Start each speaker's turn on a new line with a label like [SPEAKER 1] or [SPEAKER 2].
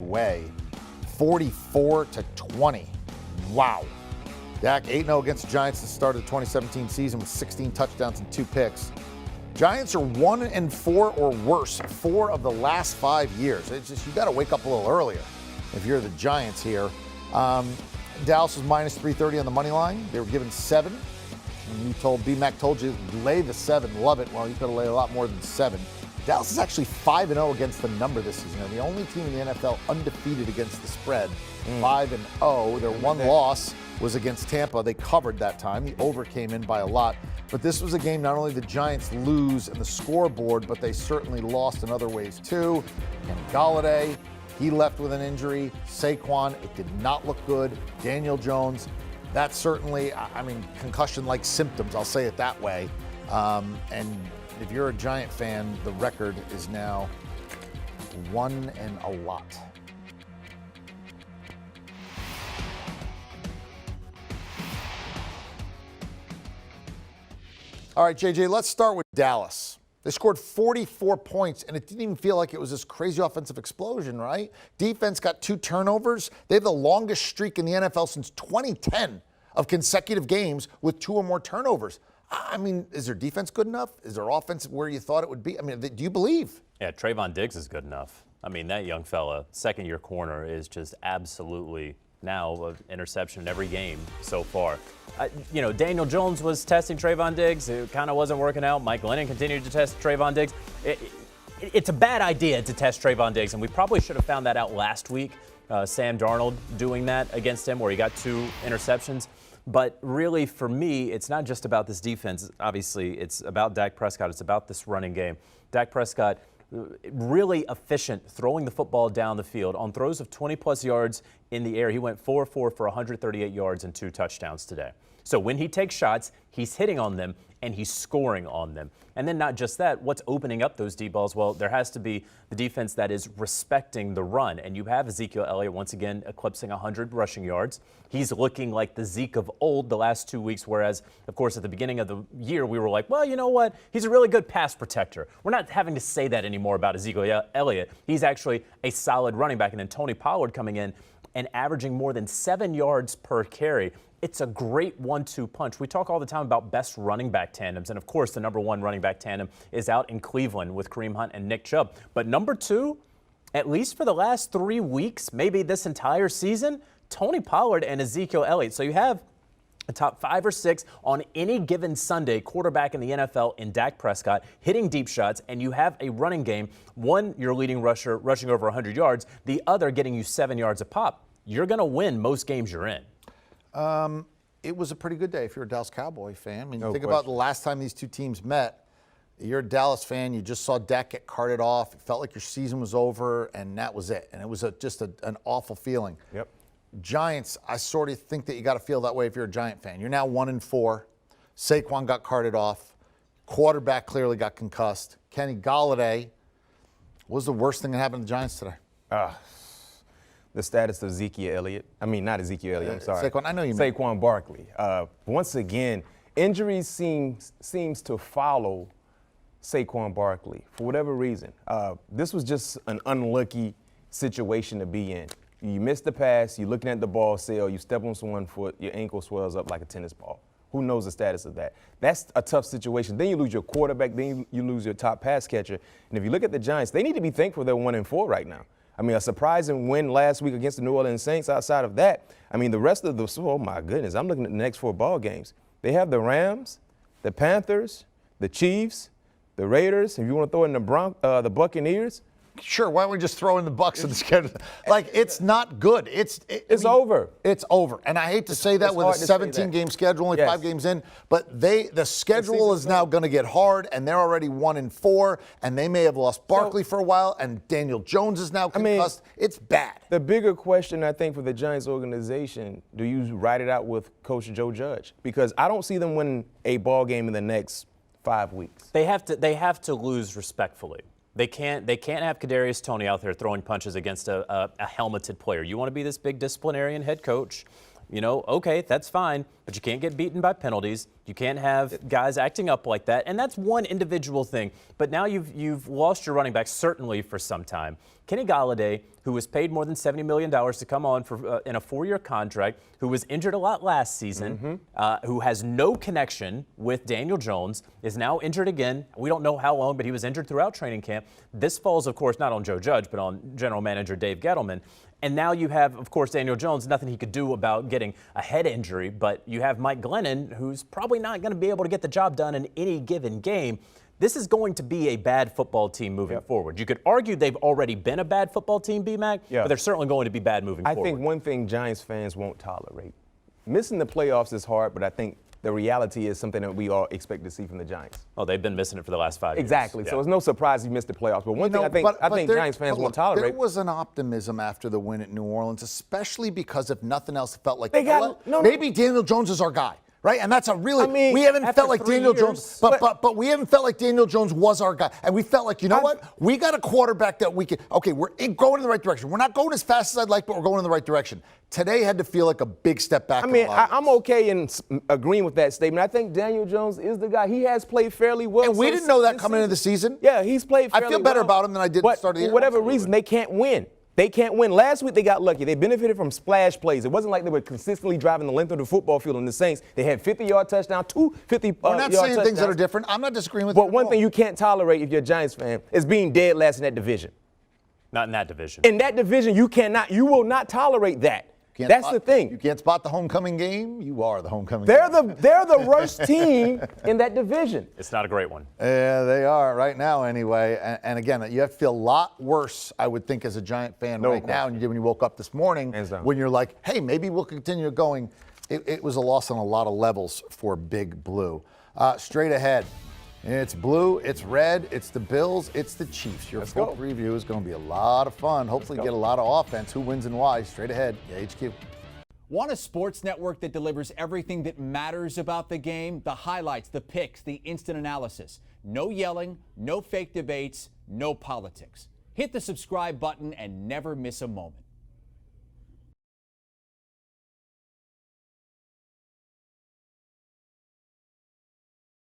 [SPEAKER 1] way, 44-20. Wow. Dak 8-0 against the Giants at the start of the 2017 season with 16 touchdowns and 2 picks. Giants are 1-4 or worse 4 of the last 5 years. It's just, you got to wake up a little earlier if you're the Giants here. Dallas was minus 330 on the money line. They were given 7. And B-Mac told you, lay the 7, love it. Well, you could have laid a lot more than 7. Dallas is actually 5-0 against the number this season. They're the only team in the NFL undefeated against the spread. 5-0. Their one loss was against Tampa. They covered that time. The over came in by a lot. But this was a game not only the Giants lose in the scoreboard, but they certainly lost in other ways too. And Galladay, he left with an injury. Saquon, it did not look good. Daniel Jones, that's certainly, concussion-like symptoms, I'll say it that way. And if you're a Giant fan, the record is now 1 and a lot. All right, JJ, let's start with Dallas. They scored 44 points, and it didn't even feel like it was this crazy offensive explosion, right? Defense got 2 turnovers. They have the longest streak in the NFL since 2010 of consecutive games with 2 or more turnovers. Is their defense good enough? Is their offense where you thought it would be? Do you believe?
[SPEAKER 2] Yeah, Trayvon Diggs is good enough. That young fella, second-year corner, is just absolutely now an interception in every game so far. Daniel Jones was testing Trayvon Diggs. It kind of wasn't working out. Mike Glennon continued to test Trayvon Diggs. It's a bad idea to test Trayvon Diggs, and we probably should have found that out last week. Sam Darnold doing that against him where he got 2 interceptions. But really, for me, it's not just about this defense. Obviously, it's about Dak Prescott. It's about this running game. Dak Prescott, really efficient throwing the football down the field. On throws of 20-plus yards in the air, he went 4-4 for 138 yards and 2 touchdowns today. So when he takes shots, he's hitting on them and he's scoring on them. And then not just that, what's opening up those deep balls? Well, there has to be the defense that is respecting the run. And you have Ezekiel Elliott once again eclipsing 100 rushing yards. He's looking like the Zeke of old the last 2 weeks, whereas, of course, at the beginning of the year, we were like, well, you know what? He's a really good pass protector. We're not having to say that anymore about Ezekiel Elliott. He's actually a solid running back. And then Tony Pollard coming in and averaging more than 7 yards per carry. It's a great 1-2 punch. We talk all the time about best running back tandems, and of course the number 1 running back tandem is out in Cleveland with Kareem Hunt and Nick Chubb. But number 2, at least for the last 3 weeks, maybe this entire season, Tony Pollard and Ezekiel Elliott. So you have a top 5 or 6 on any given Sunday quarterback in the NFL in Dak Prescott hitting deep shots, and you have a running game. One, your leading rusher rushing over 100 yards, the other getting you 7 yards a pop. You're going to win most games you're in.
[SPEAKER 1] It was a pretty good day if you're a Dallas Cowboy fan. Think about the last time these 2 teams met. You're a Dallas fan. You just saw Dak get carted off. It felt like your season was over, and that was it. And it was just an awful feeling.
[SPEAKER 3] Yep.
[SPEAKER 1] Giants, I sort of think that you got to feel that way if you're a Giant fan. You're now 1-4. Saquon got carted off. Quarterback clearly got concussed. Kenny Galladay. What was the worst thing that happened to the Giants today?
[SPEAKER 3] The status of Ezekiel Elliott. Not Ezekiel Elliott, I'm sorry.
[SPEAKER 1] Saquon, I know you meant.
[SPEAKER 3] Saquon Barkley. Once again, injuries seems to follow Saquon Barkley for whatever reason. This was just an unlucky situation to be in. You miss the pass, you're looking at the ball sail, you step on someone's foot, your ankle swells up like a tennis ball. Who knows the status of that? That's a tough situation. Then you lose your quarterback, then you lose your top pass catcher. And if you look at the Giants, they need to be thankful they're 1-4 right now. A surprising win last week against the New Orleans Saints. Outside of that, the rest of the, oh my goodness, I'm looking at the next 4 ball games. They have the Rams, the Panthers, the Chiefs, the Raiders. If you want to throw in the Buccaneers.
[SPEAKER 1] Sure, why don't we just throw in the Bucs in the schedule? It's not good. It's
[SPEAKER 3] over.
[SPEAKER 1] It's over. And I hate to say that with a 17-game schedule, only 5 games in. But the schedule is now going to get hard, and they're already 1-4, and they may have lost Barkley for a while, and Daniel Jones is now concussed. It's bad.
[SPEAKER 3] The bigger question, I think, for the Giants organization, do you ride it out with Coach Joe Judge? Because I don't see them winning a ball game in the next 5 weeks.
[SPEAKER 2] They have to lose respectfully. They can't have Kadarius Toney out there throwing punches against a helmeted player. You want to be this big disciplinarian head coach. okay, that's fine, but you can't get beaten by penalties. You can't have guys acting up like that, and that's one individual thing. But now you've lost your running back certainly for some time. Kenny Golladay, who was paid more than $70 million to come on for in a 4-year contract, who was injured a lot last season, who has no connection with Daniel Jones, is now injured again. We don't know how long, but he was injured throughout training camp. This falls, of course, not on Joe Judge, but on general manager Dave Gettleman. And now you have, of course, Daniel Jones, nothing he could do about getting a head injury, but you have Mike Glennon, who's probably not going to be able to get the job done in any given game. This is going to be a bad football team moving forward. You could argue they've already been a bad football team, B-Mac, but they're certainly going to be bad moving forward.
[SPEAKER 3] I think one thing Giants fans won't tolerate. Missing the playoffs is hard, but I think the reality is something that we all expect to see from the Giants.
[SPEAKER 2] Oh, they've been missing it for the last 5 years.
[SPEAKER 3] Exactly. So it's no surprise you missed the playoffs. But one thing I think Giants fans won't tolerate.
[SPEAKER 1] There was an optimism after the win at New Orleans, especially because if nothing else, it felt like maybe Daniel Jones is our guy. Right, and that's a really we haven't felt like Daniel Jones, but we haven't felt like Daniel Jones was our guy, and we felt like what, we got a quarterback that we can. Okay, we're going in the right direction. We're not going as fast as I'd like, but we're going in the right direction. Today had to feel like a big step back.
[SPEAKER 3] I'm okay in agreeing with that statement. I think Daniel Jones is the guy. He has played fairly well.
[SPEAKER 1] And we didn't know that coming into the season.
[SPEAKER 3] Yeah, he's played fairly well.
[SPEAKER 1] I feel better about him than I did at the start of the year.
[SPEAKER 3] For whatever reason, they can't win. They can't win. Last week, they got lucky. They benefited from splash plays. It wasn't like they were consistently driving the length of the football field in the Saints. They had 50-yard touchdown, 2 50-yard touchdowns.
[SPEAKER 1] We're not saying things that are different. I'm not disagreeing with
[SPEAKER 3] you. But one thing you can't tolerate if you're a Giants fan is being dead last in that division.
[SPEAKER 2] Not in that division.
[SPEAKER 3] In that division, you will not tolerate that. That's the thing.
[SPEAKER 1] You can't spot the homecoming game. You are the homecoming
[SPEAKER 3] game. They're the worst team in that division.
[SPEAKER 2] It's not a great one.
[SPEAKER 1] Yeah, they are right now anyway. And again, you have to feel a lot worse, I would think, as a Giant fan now than you did when you woke up this morning when you're like, hey, maybe we'll continue going. It was a loss on a lot of levels for Big Blue. Straight ahead. It's blue, it's red, it's the Bills, it's the Chiefs. Your full preview is going to be a lot of fun. Hopefully get a lot of offense. Who wins and why? Straight ahead. Yeah, HQ.
[SPEAKER 4] Want a sports network that delivers everything that matters about the game? The highlights, the picks, the instant analysis. No yelling, no fake debates, no politics. Hit the subscribe button and never miss a moment.